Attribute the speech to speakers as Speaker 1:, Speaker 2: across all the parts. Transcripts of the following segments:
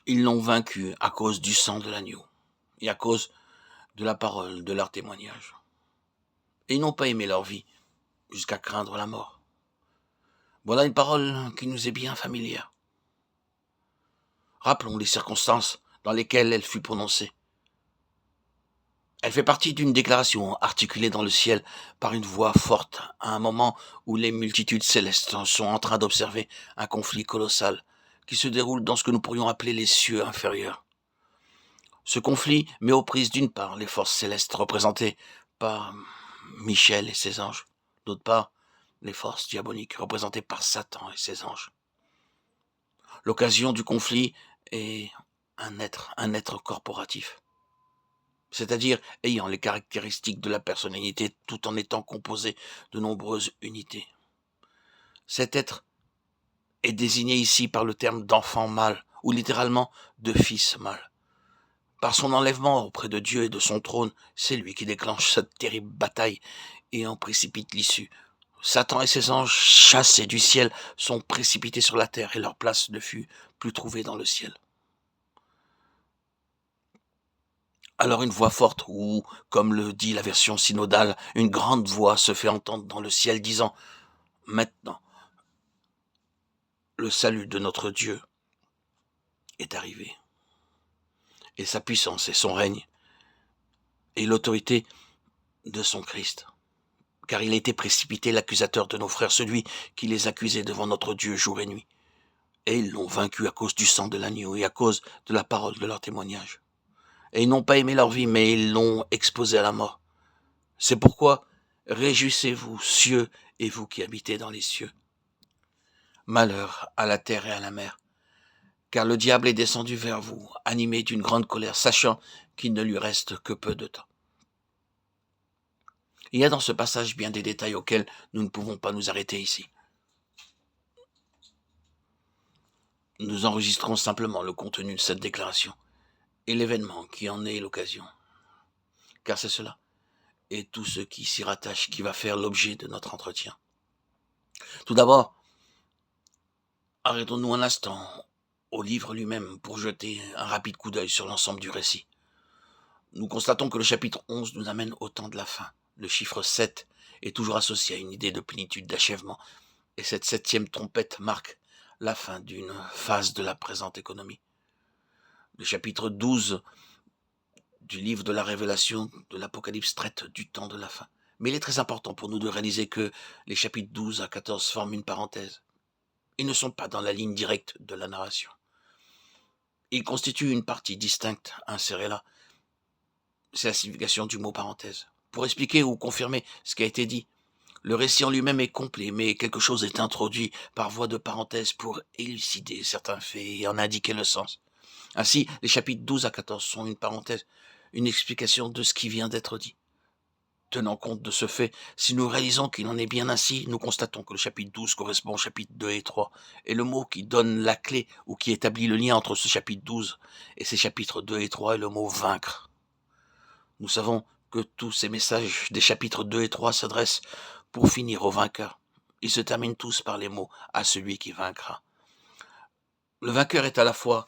Speaker 1: Ils l'ont vaincu à cause du sang de l'agneau et à cause de la parole de leur témoignage. Et ils n'ont pas aimé leur vie jusqu'à craindre la mort. Voilà une parole qui nous est bien familière. Rappelons les circonstances dans lesquelles elle fut prononcée. Elle fait partie d'une déclaration articulée dans le ciel par une voix forte à un moment où les multitudes célestes sont en train d'observer un conflit colossal qui se déroule dans ce que nous pourrions appeler les cieux inférieurs. Ce conflit met aux prises d'une part les forces célestes représentées par Michel et ses anges, d'autre part les forces diaboliques représentées par Satan et ses anges. L'occasion du conflit est un être corporatif, c'est-à-dire ayant les caractéristiques de la personnalité tout en étant composé de nombreuses unités. Cet être est désigné ici par le terme d'enfant mâle, ou littéralement de fils mâle. Par son enlèvement auprès de Dieu et de son trône, c'est lui qui déclenche cette terrible bataille et en précipite l'issue. Satan et ses anges, chassés du ciel, sont précipités sur la terre et leur place ne fut plus trouvée dans le ciel. Alors une voix forte, ou, comme le dit la version synodale, une grande voix se fait entendre dans le ciel disant « Maintenant, le salut de notre Dieu est arrivé, et sa puissance et son règne, et l'autorité de son Christ. Car il a été précipité l'accusateur de nos frères, celui qui les accusait devant notre Dieu jour et nuit. Et ils l'ont vaincu à cause du sang de l'agneau et à cause de la parole de leur témoignage. Et ils n'ont pas aimé leur vie, mais ils l'ont exposée à la mort. C'est pourquoi, réjouissez-vous, cieux, et vous qui habitez dans les cieux. Malheur à la terre et à la mer, car le diable est descendu vers vous, animé d'une grande colère, sachant qu'il ne lui reste que peu de temps. Il y a dans ce passage bien des détails auxquels nous ne pouvons pas nous arrêter ici. Nous enregistrons simplement le contenu de cette déclaration et l'événement qui en est l'occasion. Car c'est cela, et tout ce qui s'y rattache, qui va faire l'objet de notre entretien. Tout d'abord, arrêtons-nous un instant au livre lui-même pour jeter un rapide coup d'œil sur l'ensemble du récit. Nous constatons que le chapitre 11 nous amène au temps de la fin. Le chiffre 7 est toujours associé à une idée de plénitude, d'achèvement, et cette 7e trompette marque la fin d'une phase de la présente économie. Le chapitre 12 du livre de la Révélation de l'Apocalypse traite du temps de la fin. Mais il est très important pour nous de réaliser que les chapitres 12 à 14 forment une parenthèse. Ils ne sont pas dans la ligne directe de la narration. Ils constituent une partie distincte insérée là. C'est la signification du mot parenthèse. Pour expliquer ou confirmer ce qui a été dit, le récit en lui-même est complet, mais quelque chose est introduit par voie de parenthèse pour élucider certains faits et en indiquer le sens. Ainsi, les chapitres 12 à 14 sont une parenthèse, une explication de ce qui vient d'être dit. Tenant compte de ce fait, si nous réalisons qu'il en est bien ainsi, nous constatons que le chapitre 12 correspond au chapitre 2 et 3, et le mot qui donne la clé ou qui établit le lien entre ce chapitre 12 et ces chapitres 2 et 3 est le mot « vaincre ». Nous savons que tous ces messages des chapitres 2 et 3 s'adressent pour finir au vainqueur. Ils se terminent tous par les mots « à celui qui vaincra ». Le vainqueur est à la fois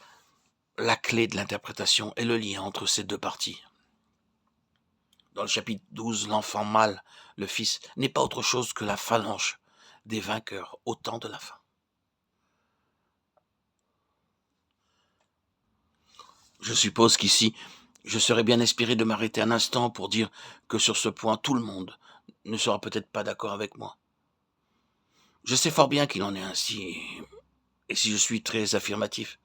Speaker 1: la clé de l'interprétation et le lien entre ces deux parties. Dans le chapitre 12, l'enfant mâle, le fils, n'est pas autre chose que la phalange des vainqueurs au temps de la fin. Je suppose qu'ici, je serais bien inspiré de m'arrêter un instant pour dire que sur ce point, tout le monde ne sera peut-être pas d'accord avec moi. Je sais fort bien qu'il en est ainsi, et si je suis très affirmatif,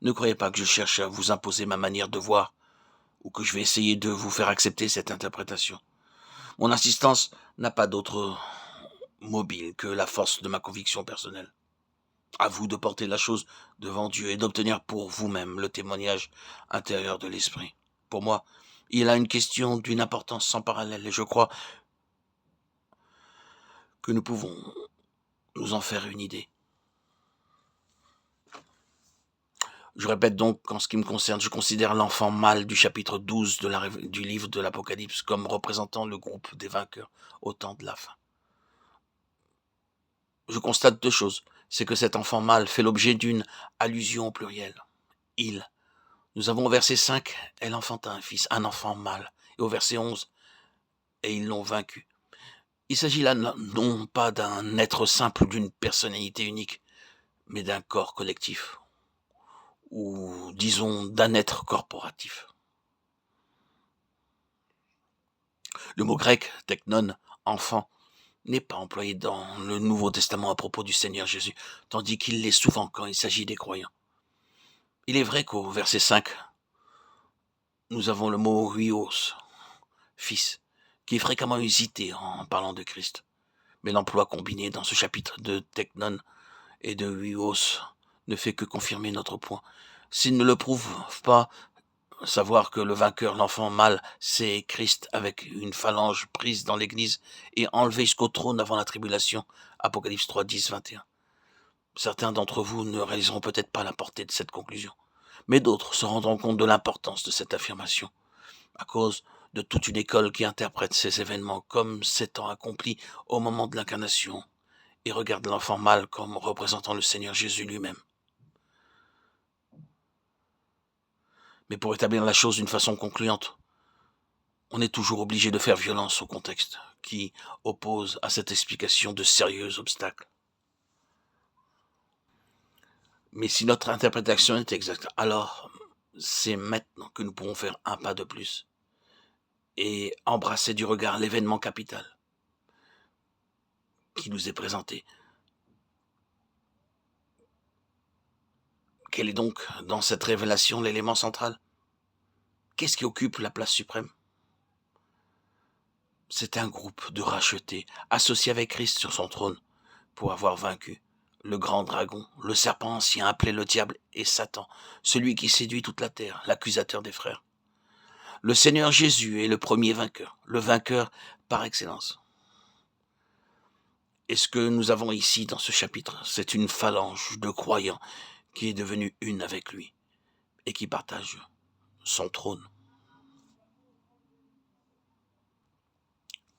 Speaker 1: ne croyez pas que je cherche à vous imposer ma manière de voir, ou que je vais essayer de vous faire accepter cette interprétation. Mon insistance n'a pas d'autre mobile que la force de ma conviction personnelle. À vous de porter la chose devant Dieu et d'obtenir pour vous-même le témoignage intérieur de l'esprit. Pour moi, il a une question d'une importance sans parallèle et je crois que nous pouvons nous en faire une idée. Je répète donc qu'en ce qui me concerne, je considère l'enfant mâle du chapitre 12 du livre de l'Apocalypse comme représentant le groupe des vainqueurs au temps de la fin. Je constate deux choses. C'est que cet enfant mâle fait l'objet d'une allusion au pluriel Nous avons au verset 5, elle enfanta un fils, un enfant mâle. Et au verset 11, et ils l'ont vaincu. Il s'agit là non pas d'un être simple, d'une personnalité unique, mais d'un corps collectif, ou disons d'un être corporatif. Le mot grec, teknon, enfant, n'est pas employé dans le Nouveau Testament à propos du Seigneur Jésus, tandis qu'il l'est souvent quand il s'agit des croyants. Il est vrai qu'au verset 5, nous avons le mot huios, fils, qui est fréquemment usité en parlant de Christ. Mais l'emploi combiné dans ce chapitre de teknon et de huios ne fait que confirmer notre point. S'il ne le prouve pas, savoir que le vainqueur, l'enfant mâle, c'est Christ avec une phalange prise dans l'église et enlevé jusqu'au trône avant la tribulation. Apocalypse 3, 10, 21. Certains d'entre vous ne réaliseront peut-être pas la portée de cette conclusion, mais d'autres se rendront compte de l'importance de cette affirmation, à cause de toute une école qui interprète ces événements comme s'étant accomplis au moment de l'incarnation et regarde l'enfant mâle comme représentant le Seigneur Jésus lui-même. Mais pour établir la chose d'une façon concluante, on est toujours obligé de faire violence au contexte qui oppose à cette explication de sérieux obstacles. Mais si notre interprétation est exacte, alors c'est maintenant que nous pourrons faire un pas de plus et embrasser du regard l'événement capital qui nous est présenté. Quel est donc dans cette révélation l'élément central? Qu'est-ce qui occupe la place suprême? C'est un groupe de rachetés associés avec Christ sur son trône pour avoir vaincu le grand dragon, le serpent ancien appelé le diable et Satan, celui qui séduit toute la terre, l'accusateur des frères. Le Seigneur Jésus est le premier vainqueur, le vainqueur par excellence. Et ce que nous avons ici dans ce chapitre, c'est une phalange de croyants qui est devenue une avec lui et qui partage son trône.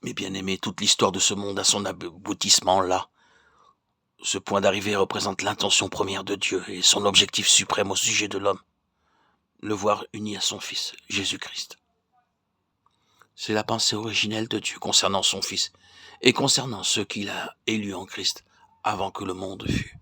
Speaker 1: Mes bien-aimés, toute l'histoire de ce monde a son aboutissement là. Ce point d'arrivée représente l'intention première de Dieu et son objectif suprême au sujet de l'homme, le voir uni à son Fils, Jésus-Christ. C'est la pensée originelle de Dieu concernant son Fils et concernant ceux qu'il a élus en Christ avant que le monde fût.